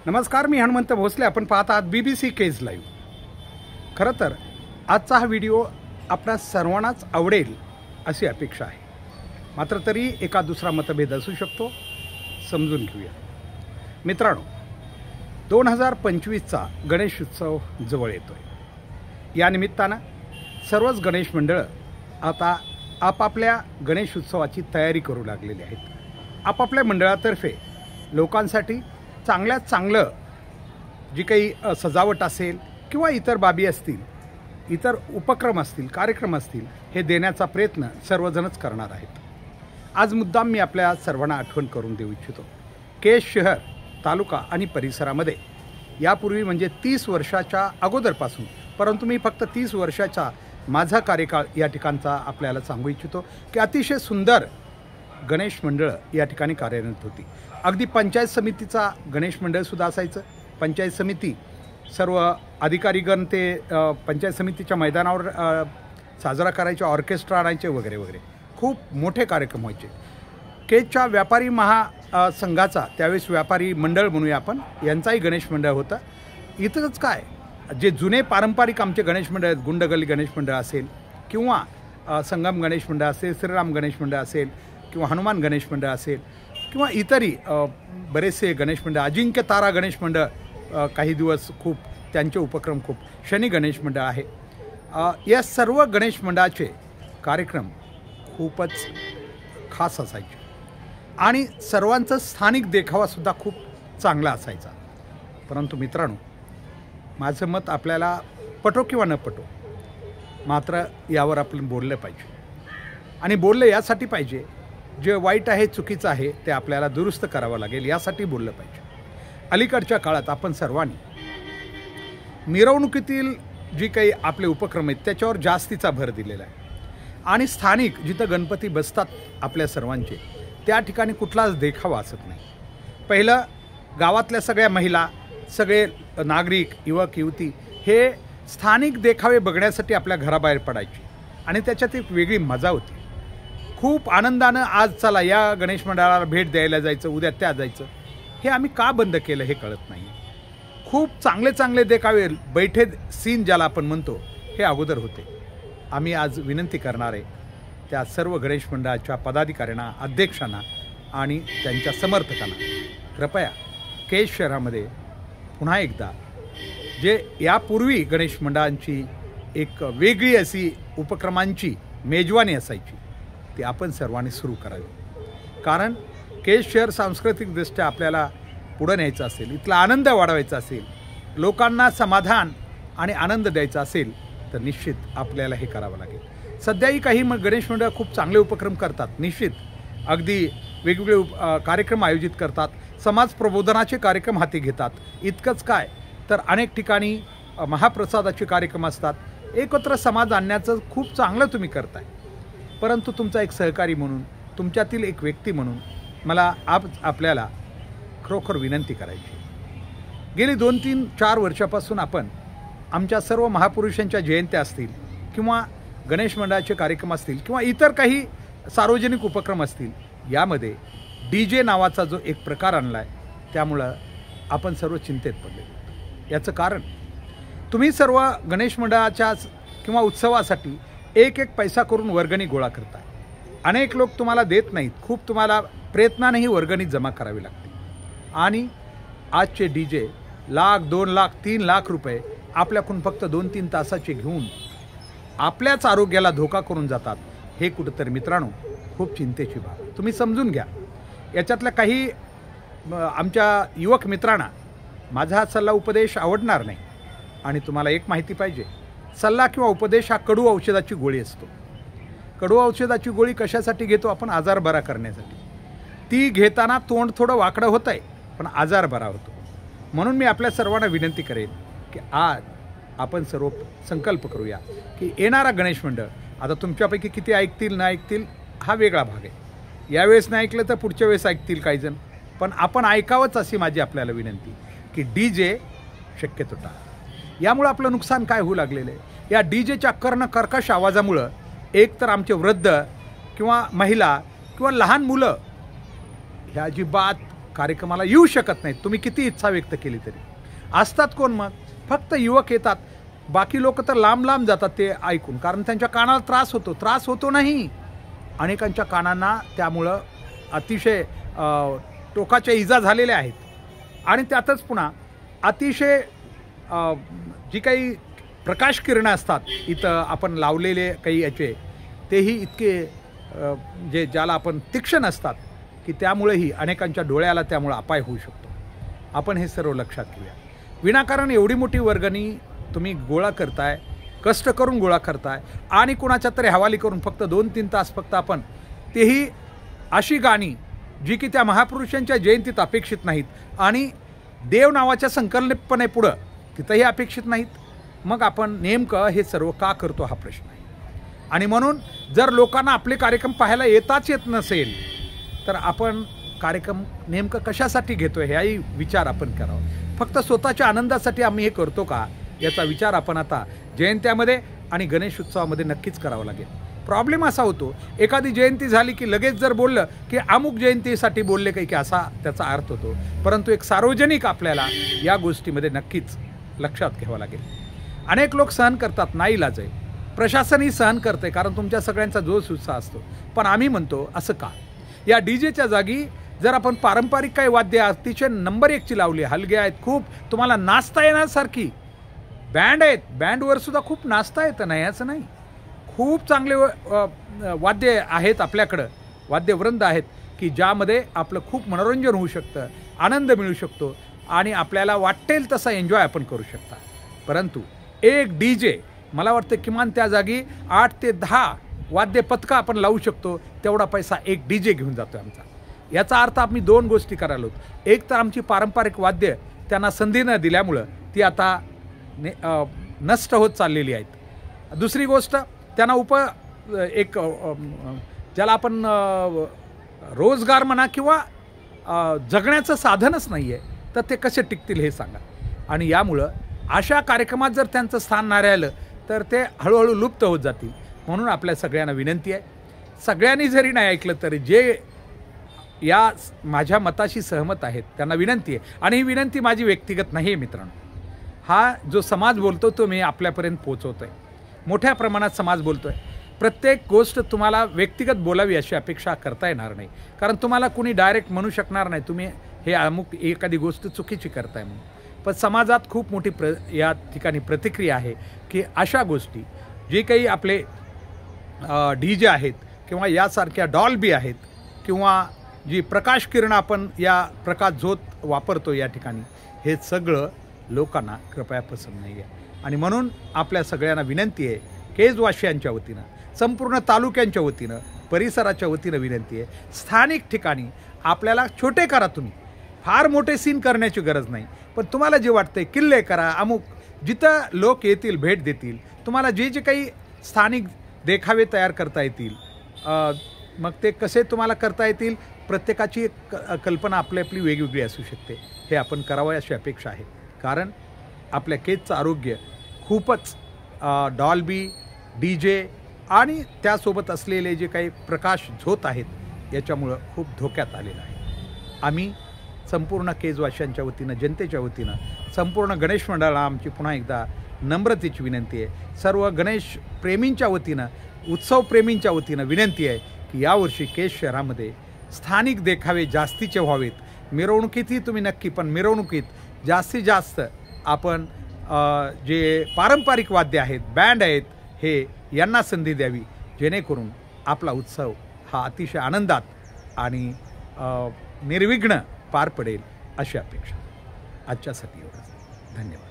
नमस्कार, मी हनुमंत भोसले. आपण पाहत आहात BBC केज लाईव्ह. खरं तर आजचा हा व्हिडिओ आपणा सर्वांनाच आवडेल अशी अपेक्षा आहे. मात्र तरी एका दुसरा मतभेद असू शकतो, समजून घेऊया. मित्रांनो, 2025चा गणेश उत्सव जवळ येतोय. या निमित्तानं सर्वच गणेश मंडळं आता आपापल्या गणेश उत्सवाची तयारी करू लागलेली आहेत. आपापल्या मंडळातर्फे लोकांसाठी चांगल्यात चांगलं जी काही सजावट असेल किंवा इतर बाबी असतील, इतर उपक्रम असतील, कार्यक्रम असतील, हे देण्याचा प्रयत्न सर्वजणच करणार आहेत. आज मुद्दाम मी आपल्या सर्वांना आठवण करून देऊ इच्छितो. केज शहर, तालुका आणि परिसरामध्ये यापूर्वी म्हणजे 30 वर्षाच्या अगोदरपासून, परंतु मी फक्त 30 वर्षाचा माझा कार्यकाळ या ठिकाणचा आपल्याला सांगू इच्छितो की अतिशय सुंदर गणेश मंडळ या ठिकाणी कार्यरत होती. अगदी पंचायत समितीचा गणेश मंडळसुद्धा असायचं. पंचायत समिती सर्व अधिकारीगण ते पंचायत समितीच्या मैदानावर साजरा करायचे, ऑर्केस्ट्रा आणायचे वगैरे वगैरे. खूप मोठे कार्यक्रम व्हायचे. केजच्या व्यापारी महासंघाचा त्यावेळेस व्यापारी मंडळ म्हणूया आपण, यांचाही गणेश मंडळ होता. इथंच काय, जे जुने पारंपरिक आमचे गणेश मंडळ आहेत, गुंडगल्ली गणेश मंडळ असेल किंवा संगम गणेश मंडळ असेल, श्रीराम गणेश मंडळ असेल किंवा हनुमान गणेश मंडळ असेल किंवा इतरही बरेचसे गणेश मंडळ, अजिंक्य तारा गणेश मंडळ काही दिवस खूप त्यांचे उपक्रम खूप, शनी गणेश मंडळ आहे. या सर्व गणेश मंडळाचे कार्यक्रम खूपच खास असायचे आणि सर्वांचा स्थानिक देखावासुद्धा खूप चांगला असायचा. परंतु मित्रांनो, माझं मत आपल्याला पटो किंवा न पटो, मात्र यावर आपण बोललं पाहिजे. आणि बोललं यासाठी पाहिजे, जे वाईट आहे, चुकीचं आहे, ते आपल्याला दुरुस्त करावं लागेल, यासाठी बोललं पाहिजे. अलीकडच्या काळात आपण सर्वांनी मिरवणुकीतील जी काही आपले उपक्रम आहेत त्याच्यावर जास्तीचा भर दिलेला आहे. आणि स्थानिक जिथं गणपती बसतात आपल्या सर्वांचे, त्या ठिकाणी कुठलाच देखावा असत नाही. पहिलं गावातल्या सगळ्या महिला, सगळे नागरिक, युवक युवती हे स्थानिक देखावे बघण्यासाठी आपल्या घराबाहेर पडायचे आणि त्याच्यात एक वेगळी मजा होती. खूप आनंदानं आज चला या गणेश मंडळाला भेट द्यायला जायचं, उद्या त्या जायचं. हे आम्ही का बंद केलं हे कळत नाही. खूप चांगले चांगले देखावे, बैठे सीन ज्याला आपण म्हणतो, हे अगोदर होते. आम्ही आज विनंती करणार आहे त्या सर्व गणेश मंडळाच्या पदाधिकाऱ्यांना, अध्यक्षांना आणि त्यांच्या समर्थकांना, कृपया केज शहरामध्ये पुन्हा एकदा जे यापूर्वी गणेश मंडळांची एक वेगळी अशी उपक्रमांची मेजवानी असायची, ती आपण सर्वांनी सुरू करावी. कारण केज शहर सांस्कृतिकदृष्ट्या आपल्याला पुढं न्यायचं असेल, इथला आनंद वाढवायचा असेल, लोकांना समाधान आणि आनंद द्यायचा असेल, तर निश्चित आपल्याला हे करावं लागेल. सध्याही काही गणेश मंडळ खूप चांगले उपक्रम करतात, निश्चित अगदी वेगवेगळे कार्यक्रम आयोजित करतात, समाज प्रबोधनाचे कार्यक्रम हाती घेतात. इतकंच काय, तर अनेक ठिकाणी महाप्रसादाचे कार्यक्रम असतात. एकत्र समाज आणण्याचं खूप चांगलं तुम्ही करताय. परंतु तुमचा एक सहकारी म्हणून, तुमच्यातील एक व्यक्ती म्हणून मला आज आपल्याला खरोखर विनंती करायची. गेली 2-3-4 वर्षापासून आपण आमच्या सर्व महापुरुषांच्या जयंत्या असतील किंवा गणेश मंडळाचे कार्यक्रम असतील किंवा इतर काही सार्वजनिक उपक्रम असतील, यामध्ये DJ नावाचा जो एक प्रकार आणला आहे, त्यामुळं आपण सर्व चिंतेत पडले. याचं कारण, तुम्ही सर्व गणेश मंडळाच्या किंवा उत्सवासाठी एक पैसा करून वर्गणी गोळा करताय. अनेक लोक तुम्हाला देत नाहीत, खूप तुम्हाला प्रयत्नानेही वर्गणी जमा करावी लागते. आणि आजचे DJ लाख, 2 लाख, 3 लाख रुपये आपल्याकडून फक्त 2-3 तासाचे घेऊन आपल्याच आरोग्याला धोका करून जातात. हे कुठंतरी मित्रांनो खूप चिंतेची बाब. तुम्ही समजून घ्या. याच्यातल्या काही आमच्या युवक मित्रांना माझा हा सल्ला उपदेश आवडणार नाही. आणि तुम्हाला एक माहिती पाहिजे, सल्ला किंवा उपदेश हा कडू औषधाची गोळी असतो. कडू औषधाची गोळी कशासाठी घेतो आपण? आजार बरा करण्यासाठी. ती घेताना तोंड थोडं वाकडं होतं आहे, पण आजार बरा होतो. म्हणून मी आपल्या सर्वांना विनंती करेन की आज आपण सर्व संकल्प करूया की येणारा गणेश मंडळ, आता तुमच्यापैकी किती ऐकतील न ऐकतील हा वेगळा भाग आहे. यावेळेस नाही ऐकलं तर पुढच्या वेळेस ऐकतील काही जण, पण आपण ऐकावंच अशी माझी आपल्याला विनंती की DJ शक्यतो टाळा. यामुळं आपलं नुकसान काय होऊ लागलेलं आहे, या DJच्या कर्कश आवाजामुळं एक तर आमचे वृद्ध किंवा महिला किंवा लहान मुलं ह्या अजिबात कार्यक्रमाला येऊ शकत नाहीत, तुम्ही किती इच्छा व्यक्त केली तरी. असतात कोण मग? फक्त युवक येतात, बाकी लोक तर लांब लांब जातात ते ऐकून, कारण त्यांच्या कानाला त्रास होतो नाही. अनेकांच्या कानांना त्यामुळं अतिशय टोकाच्या इजा झालेल्या आहेत. आणि त्यातच पुन्हा अतिशय जी काही प्रकाश किरणं असतात इथं आपण लावलेले काही याचे, तेही इतके ज्याला आपण तीक्ष्ण असतात की त्यामुळेही अनेकांच्या डोळ्याला त्यामुळे अपाय होऊ शकतो. आपण हे सर्व लक्षात घेऊया. विनाकारण एवढी मोठी वर्गणी तुम्ही गोळा करताय, कष्ट करून गोळा करताय आणि कुणाच्या तरी हवाली करून फक्त 2-3 तास फक्त आपण, तेही अशी गाणी जी की त्या महापुरुषांच्या जयंतीत अपेक्षित नाहीत आणि देव नावाच्या संकल्पने पुढं तिथंही अपेक्षित नाहीत. मग आपण नेमकं हे सर्व का करतो हा प्रश्न आहे. आणि म्हणून जर लोकांना आपले कार्यक्रम पाहायला येत नसेल तर आपण कार्यक्रम नेमकं कशासाठी घेतोय ह्याही विचार आपण करावा. फक्त स्वतःच्या आनंदासाठी आम्ही हे करतो का याचा विचार आपण आता जयंत्यामध्ये आणि गणेश उत्सवामध्ये नक्कीच करावा लागेल. प्रॉब्लेम असा होतो, एखादी जयंती झाली की लगेच जर बोललं की अमुक जयंतीसाठी बोलले काही की असा त्याचा अर्थ होतो. परंतु एक सार्वजनिक आपल्याला या गोष्टीमध्ये नक्कीच लक्षात घ्यावं लागेल. अनेक लोक सहन करतात, नाईलाज आहे, प्रशासनही सहन करते, कारण तुमच्या सगळ्यांचा जोश उत्साह असतो. पण आम्ही म्हणतो असं का? या डीजेच्या जागी जर आपण पारंपरिक काही वाद्य अतिशय नंबर 1ची लावली, हलगे आहेत, खूप तुम्हाला नाचता येण्यासारखी बँड आहेत, बँडवर सुद्धा खूप नाचता येतं, नाही असं नाही. खूप चांगले वाद्य आहेत आपल्याकडं, वाद्यवृंद आहेत की ज्यामध्ये आपलं खूप मनोरंजन होऊ शकतं, आनंद मिळू शकतो आणि आपल्याला वाटेल तसा एन्जॉय आपण करू शकता. परंतु एक डीजे, मला वाटतं किमान त्या जागी 8 ते 10 वाद्य पथकं आपण लावू शकतो, तेवढा पैसा एक डीजे घेऊन जातो आमचा. याचा अर्थ आम्ही 2 गोष्टी करायला होतो. एक तर आमची पारंपरिक वाद्य त्यांना संधी न दिल्यामुळं ती आता नष्ट होत चाललेली आहेत. दुसरी गोष्ट, त्यांना ज्याला आपण रोजगार म्हणा किंवा जगण्याचं साधनच नाही आहे, तर ते कसे टिकतील हे सांगा. आणि यामुळं अशा कार्यक्रमात जर त्यांचं स्थान नाही राहिलं तर ते हळूहळू लुप्त होत जातील. म्हणून आपल्या सगळ्यांना विनंती आहे, सगळ्यांनी जरी नाही ऐकलं तरी जे या माझ्या मताशी सहमत आहेत त्यांना विनंती आहे. आणि ही विनंती माझी व्यक्तिगत नाही आहे मित्रांनो, हा जो समाज बोलतो तो मी आपल्यापर्यंत पोहोचवतो आहे. मोठ्या प्रमाणात समाज बोलतो आहे. प्रत्येक गोष्ट तुम्हाला व्यक्तिगत बोलावी अशी अपेक्षा करता येणार नाही, कारण तुम्हाला कुणी डायरेक्ट म्हणू शकणार नाही तुम्ही हे अमुक एखादी गोष्ट चुकीची करताय म्हणून. पण समाजात खूप मोठी या ठिकाणी प्रतिक्रिया आहे की अशा गोष्टी जे काही आपले डीजे आहेत किंवा यासारख्या डॉल्बी आहेत किंवा जी प्रकाश किरण आपण या प्रकाश झोत वापरतो या ठिकाणी, हे सगळं लोकांना कृपया पसंत नाही आहे. आणि म्हणून आपल्या सगळ्यांना विनंती आहे, केजवासियांच्या वतीनं, संपूर्ण तालुक्यांच्या वतीनं, परिसराच्या वतीनं विनंती आहे, स्थानिक ठिकाणी आपल्याला छोटे करा. तुम्ही फार मोठे सीन करण्याची गरज नाही, पण तुम्हाला जे वाटतंय किल्ले करा, अमुक जिथं लोक येतील, भेट देतील, तुम्हाला जे जे काही स्थानिक देखावे तयार करता येतील, मग ते कसे तुम्हाला करता येतील, प्रत्येकाची कल्पना आपली आपली वेगवेगळी असू शकते. हे आपण करावं अशी अपेक्षा आहे, कारण आपल्या केजचं आरोग्य खूपच डॉल्बी, डीजे आणि त्यासोबत असलेले जे काही प्रकाश झोत आहेत याच्यामुळं खूप धोक्यात आलेलं आहे. आम्ही संपूर्ण केजवासियांच्या वतीनं, जनतेच्या वतीनं, संपूर्ण गणेश मंडळाला आमची पुन्हा एकदा नम्रतेची विनंती आहे. सर्व गणेश प्रेमींच्या वतीनं, उत्सव प्रेमींच्या वतीनं विनंती आहे की यावर्षी केज शहरामध्ये स्थानिक देखावे जास्तीचे व्हावेत. मिरवणुकीतही तुम्ही नक्की, पण मिरवणुकीत जास्तीत जास्त आपण जे पारंपरिक वाद्य आहेत, बँड आहेत, हे यांना संधी द्यावी, जेणेकरून आपला उत्सव हा अतिशय आनंदात आणि निर्विघ्न पार पडेल अशी अपेक्षा. आजच्यासाठी एवढंच. धन्यवाद.